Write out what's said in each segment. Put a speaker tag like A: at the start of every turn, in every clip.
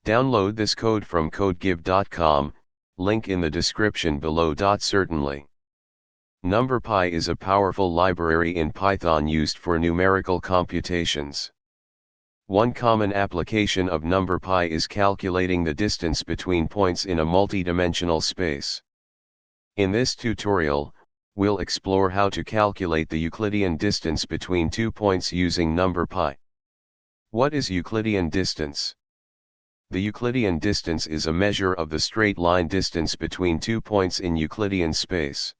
A: Download this code from codegive.com, link in the description below. Certainly. NumPy is a powerful library in Python used for numerical computations. One common application of NumPy is calculating the distance between points in a multidimensional space. In this tutorial, we'll explore how to calculate the Euclidean distance between 2 points using NumPy. What is Euclidean distance? The Euclidean distance is a measure of the straight line distance between 2 points in Euclidean space.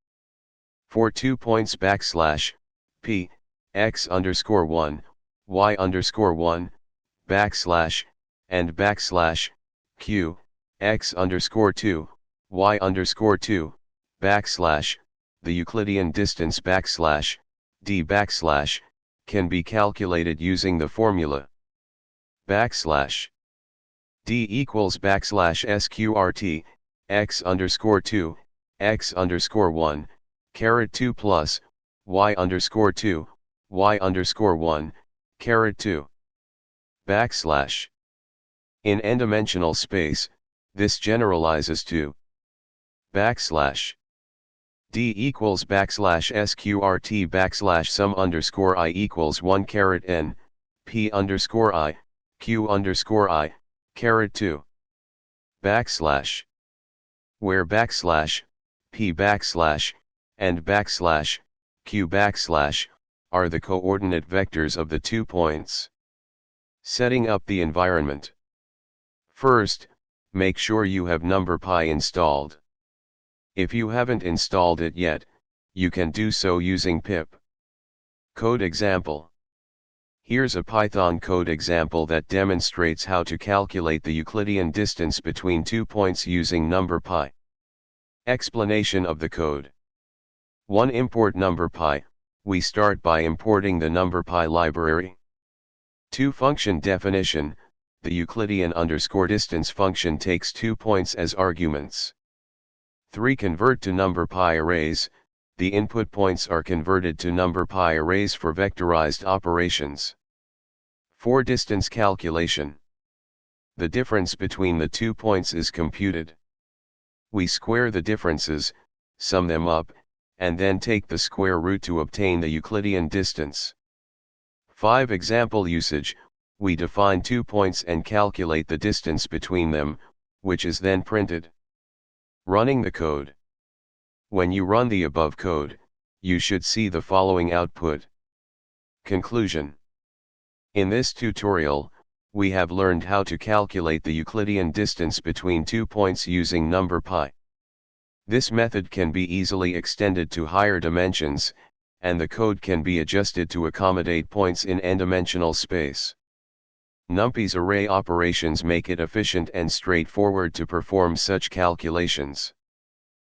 A: For 2 points \p, x_1, y_1, and q, x_2, y_2, the Euclidean distance d can be calculated using the formula d equals \sqrt, x_2, x_1, (2) plus y_2, y_1, (2). In n-dimensional space, this generalizes to d equals \sqrt \sum_i equals 1 n, p_i, q_i, (2). Where p and q are the coordinate vectors of the 2 points. Setting up the environment. First, make sure you have NumPy installed. If you haven't installed it yet, you can do so using pip. Code example. Here's a Python code example that demonstrates how to calculate the Euclidean distance between 2 points using NumPy. Explanation of the code. 1. Import NumPy. We start by importing the NumPy library. 2. Function definition. The Euclidean _distance function takes 2 points as arguments. 3. Convert to NumPy arrays. The input points are converted to NumPy arrays for vectorized operations. 4. Distance calculation. The difference between the 2 points is computed. We square the differences, sum them up, and then take the square root to obtain the Euclidean distance. 5. Example usage. We define 2 points and calculate the distance between them, which is then printed. Running the code. When you run the above code, you should see the following output. Conclusion. In this tutorial, we have learned how to calculate the Euclidean distance between 2 points using NumPy. This method can be easily extended to higher dimensions, and the code can be adjusted to accommodate points in n-dimensional space. NumPy's array operations make it efficient and straightforward to perform such calculations.